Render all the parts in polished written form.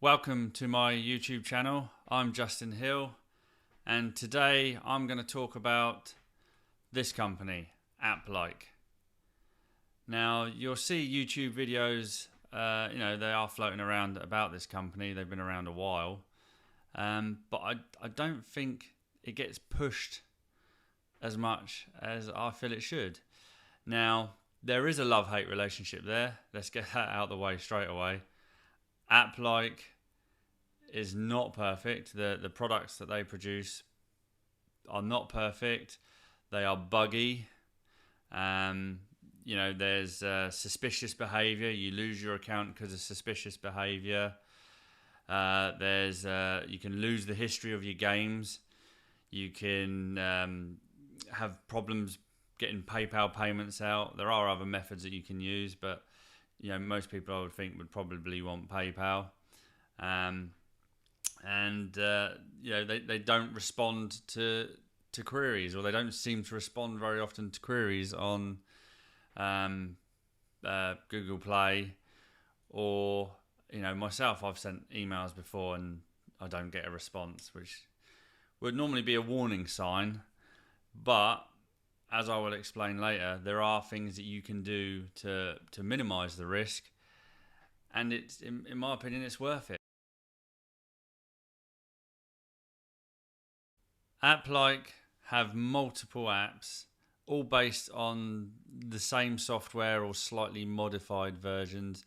Welcome to my YouTube channel. I'm Justin Hill, and today I'm going to talk about this company, Applike. Now, you'll see YouTube videos, they are floating around about this company. They've been around a while, but I don't think it gets pushed as much as I feel it should. Now, there is a love-hate relationship there. Let's get that out of the way straight away. Applike is not perfect. The products that they produce are not perfect. They are buggy. There's suspicious behavior. You lose your account because of suspicious behavior. You can lose the history of your games. You can have problems getting PayPal payments out. There are other methods that you can use, but most people, I would think, would probably want PayPal. They don't respond to queries, or they don't seem to respond very often to queries on Google Play, or myself. I've sent emails before and I don't get a response, which would normally be a warning sign, but as I will explain later, there are things that you can do to minimize the risk, and it's in my opinion, it's worth it. Applike have multiple apps, all based on the same software or slightly modified versions.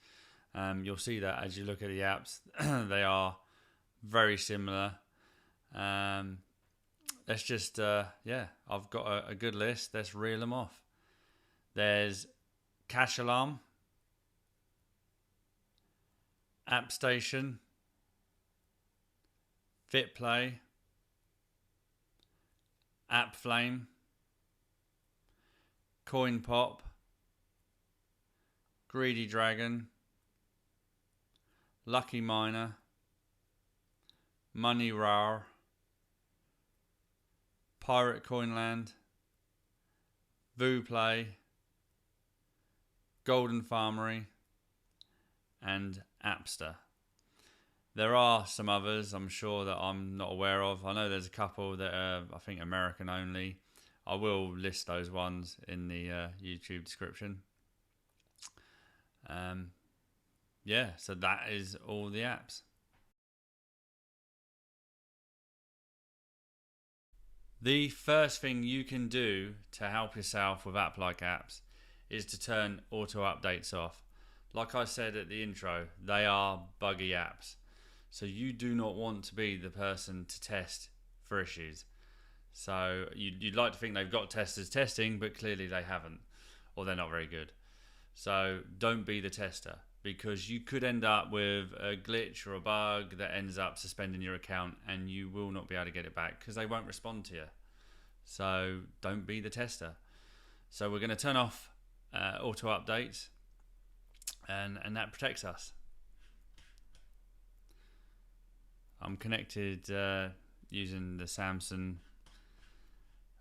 You'll see that as you look at the apps. They are very similar. Let's just, I've got a good list. Let's reel them off. There's Cash Alarm, Appstation, Fitplay, Appflame, Coinpop, Greedy Dragon, Lucky Miner, Money Rawr, Pirate Coinland, Vouplay, Golden Farmery, and Appster. There are some others, I'm sure, that I'm not aware of. I know there's a couple that are, I think, American only. I will list those ones in the YouTube description. So that is all the apps. The first thing you can do to help yourself with Applike apps is to turn auto updates off. Like I said at the intro, they are buggy apps. So you do not want to be the person to test for issues. So you'd like to think they've got testers testing, but clearly they haven't, or they're not very good. So don't be the tester, because you could end up with a glitch or a bug that ends up suspending your account, and you will not be able to get it back because they won't respond to you. So don't be the tester. So we're going to turn off auto updates, and that protects us. I'm connected using the Samsung,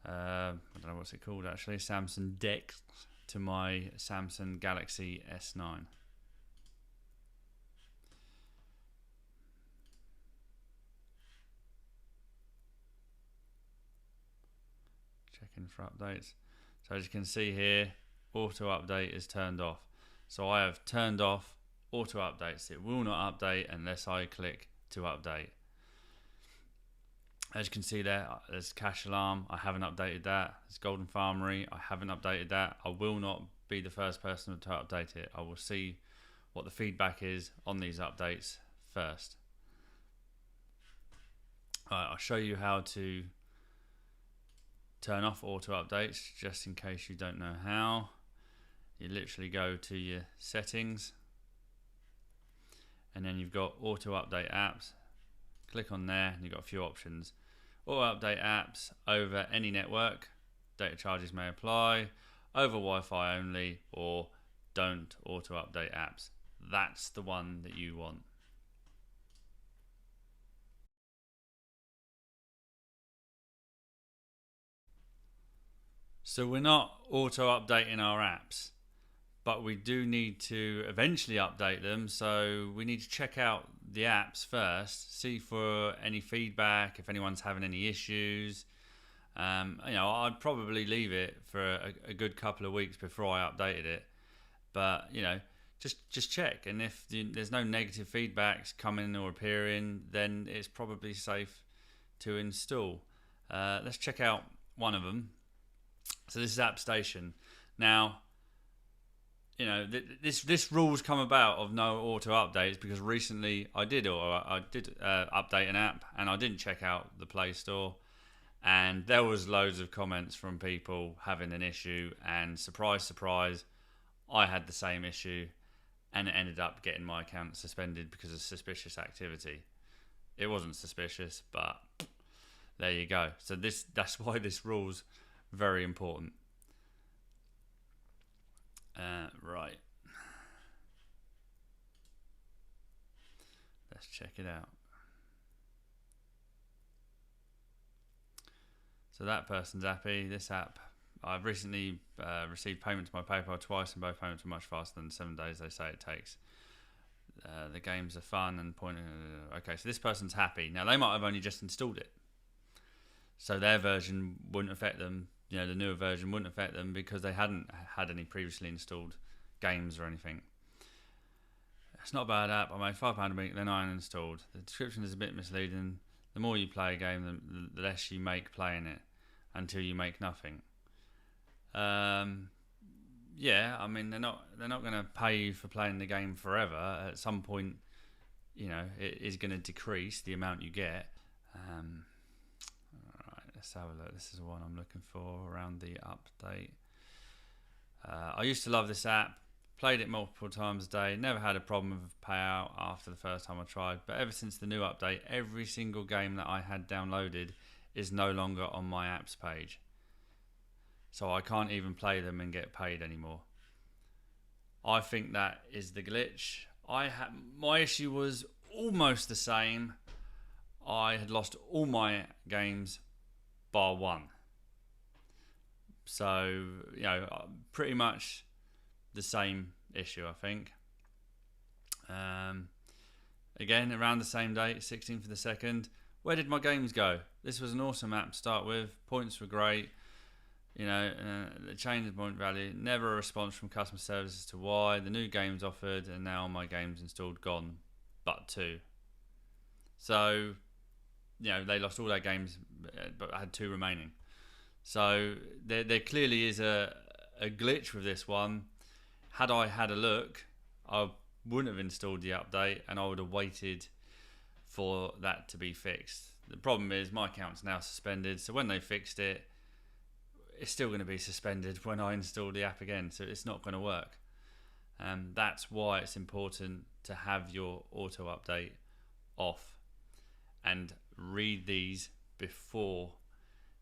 I don't know what's it called actually, Samsung Dex, to my Samsung Galaxy S9. Checking for updates. So as you can see here, auto update is turned off. So I have turned off auto updates. It will not update unless I click to update. As you can see there's Cash Alarm. I haven't updated that. There's Golden Farmery. I haven't updated that. I will not be the first person to update it. I will see what the feedback is on these updates first. Alright, I'll show you how to turn off auto updates, just in case you don't know how. You literally go to your settings, and then you've got auto update apps. Click on there and you've got a few options. Auto update apps over any network, data charges may apply, over Wi-Fi only, or don't auto update apps. That's the one that you want. So we're not auto updating our apps, but we do need to eventually update them. So we need to check out the apps first, see for any feedback, if anyone's having any issues. I'd probably leave it for a good couple of weeks before I updated it. But just check, and if there's no negative feedbacks coming or appearing, then it's probably safe to install. Let's check out one of them. So this is Appstation. Now, this rule's come about of no auto updates because recently I did update an app and I didn't check out the Play Store, and there was loads of comments from people having an issue, and surprise, surprise, I had the same issue, and it ended up getting my account suspended because of suspicious activity. It wasn't suspicious, but there you go. So that's why this rule's very important. Right. Let's check it out. So that person's happy. This app, I've recently received payment to my PayPal twice, and both payments were much faster than 7 days they say it takes. The games are fun and pointing. Okay, so this person's happy. Now they might have only just installed it, so their version wouldn't affect them. The newer version wouldn't affect them because they hadn't had any previously installed games or anything. It's not a bad app. I made £5 a week, then I uninstalled. The description is a bit misleading. The more you play a game, the less you make playing it, until you make nothing. Yeah, I mean they're not going to pay you for playing the game forever. At some point, it is going to decrease the amount you get. Let's have a look. This is the one I'm looking for around the update. I used to love this app. Played it multiple times a day. Never had a problem with payout after the first time I tried. But ever since the new update, every single game that I had downloaded is no longer on my apps page. So I can't even play them and get paid anymore. I think that is the glitch. My issue was almost the same. I had lost all my games bar one. So, pretty much the same issue, I think. Again, around the same date, 16th of the 2nd. Where did my games go? This was an awesome app to start with. Points were great. The change of point value. Never a response from customer service as to why. The new games offered, and now my games installed gone, but 2. So, they lost all their games, but I had 2 remaining. So there clearly is a glitch with this one. Had I had a look, I wouldn't have installed the update, and I would have waited for that to be fixed. The problem is my account's now suspended, so when they fixed it, it's still going to be suspended when I install the app again, so it's not going to work. That's why it's important to have your auto update off and read these before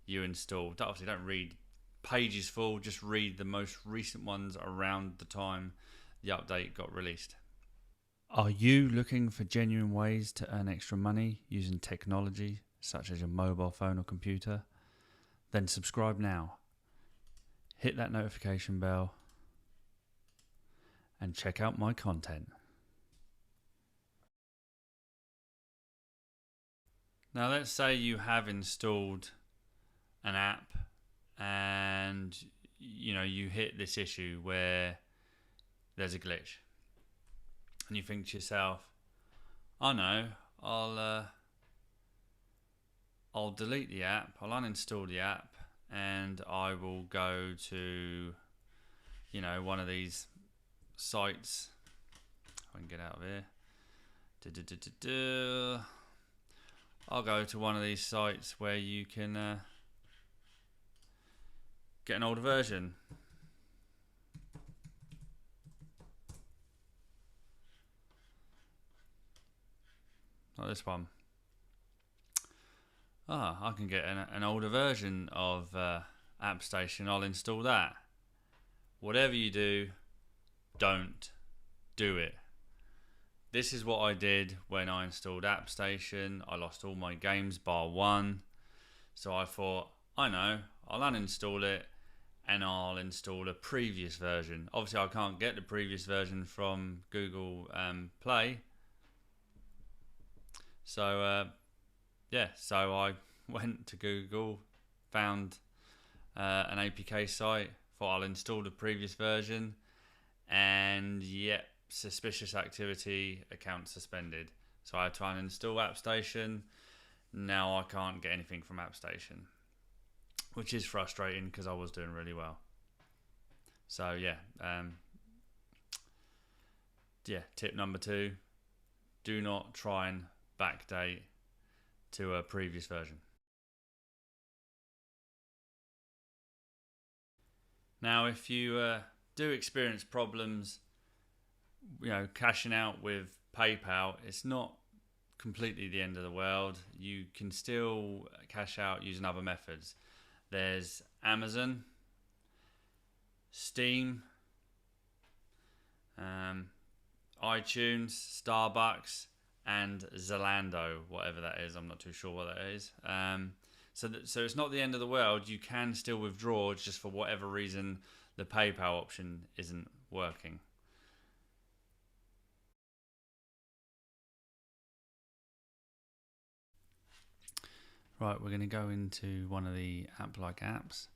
you install. Obviously don't read pages full, just read the most recent ones around the time the update got released. Are you looking for genuine ways to earn extra money using technology such as your mobile phone or computer? Then subscribe now. Hit that notification bell and check out my content. Now let's say you have installed an app and you hit this issue where there's a glitch and you think to yourself, oh no, I'll delete the app, I'll uninstall the app, and I will go to one of these sites. I can get out of here. I'll go to one of these sites where you can get an older version. Like this one. I can get an older version of Appstation. I'll install that. Whatever you do, don't do it. This is what I did when I installed Appstation. I lost all my games bar 1. So I thought, I know, I'll uninstall it and I'll install a previous version. Obviously I can't get the previous version from Google Play. So yeah, so I went to Google, found an APK site, thought I'll install the previous version, and yep, suspicious activity, account suspended. So I try and install Appstation. Now I can't get anything from Appstation, which is frustrating because I was doing really well. So yeah, tip number 2, do not try and backdate to a previous version. Now, if you do experience problems, cashing out with PayPal, it's not completely the end of the world. You can still cash out using other methods. There's Amazon, Steam, iTunes, Starbucks, and Zalando, whatever that is. I'm not too sure what that is. So it's not the end of the world. You can still withdraw, just for whatever reason the PayPal option isn't working. Right, we're going to go into one of the Applike apps.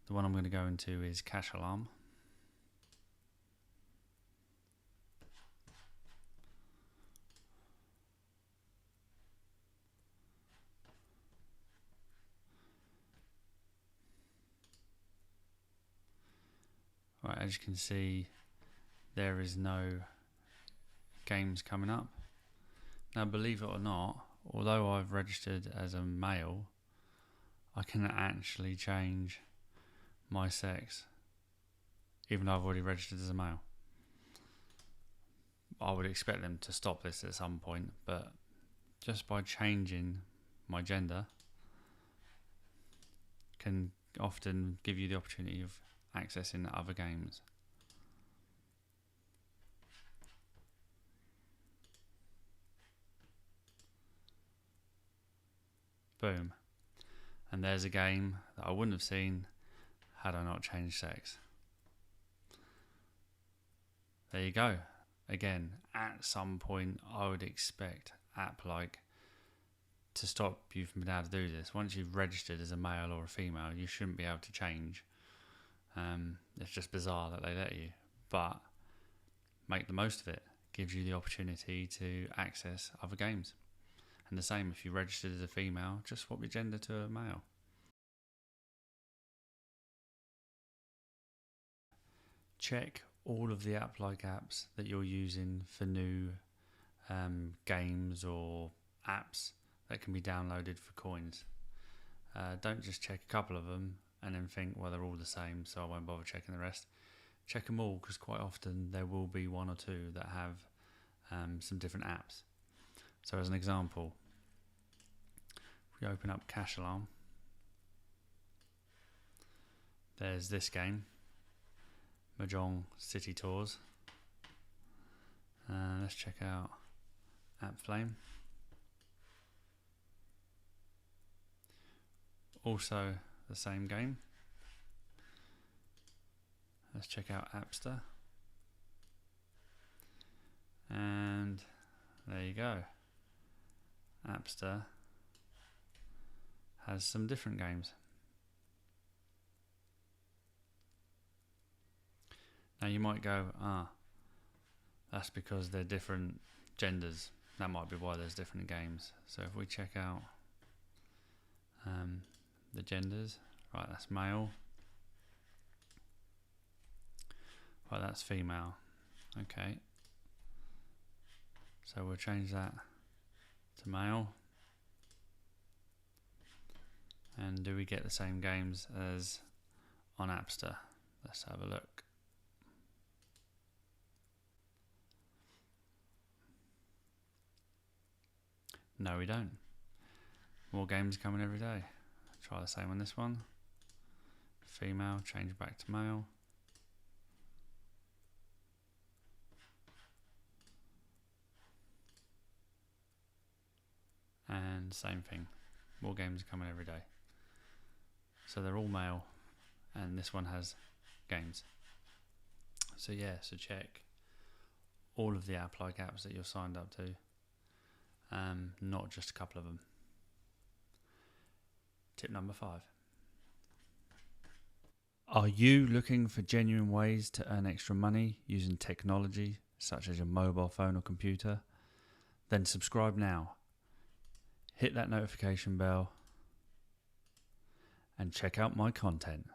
The one I'm going to go into is Cash Alarm. Right, as you can see, there is no games coming up. Now, believe it or not, although I've registered as a male, I can actually change my sex, even though I've already registered as a male. I would expect them to stop this at some point, but just by changing my gender can often give you the opportunity of accessing other games. Boom. And there's a game that I wouldn't have seen had I not changed sex. There you go. Again, at some point I would expect Applike to stop you from being able to do this. Once you've registered as a male or a female, you shouldn't be able to change. It's just bizarre that they let you, but make the most of it. Gives you the opportunity to access other games. And the same if you registered as a female, just swap your gender to a male. Check all of the Applike apps that you're using for new games or apps that can be downloaded for coins. Don't just check a couple of them and then think, well, they're all the same, so I won't bother checking the rest. Check them all, because quite often there will be one or two that have some different apps. So as an example, if we open up Cash Alarm, there's this game, Mahjong City Tours. Let's check out Appflame. Also the same game. Let's check out Appster. And there you go. Appster has some different games. Now you might go, that's because they're different genders. That might be why there's different games. So if we check out the genders, right, that's male. Right, that's female. Okay. So we'll change that to male. And do we get the same games as on Appster? Let's have a look. No, we don't. More games coming every day. Try the same on this one. Female, change back to male. And same thing. More games are coming every day. So they're all male, and this one has games. So yeah, so check all of the Applike apps that you're signed up to. them, not just a couple of them. Tip number 5. Are you looking for genuine ways to earn extra money using technology such as your mobile phone or computer? Then subscribe now. Hit that notification bell and check out my content.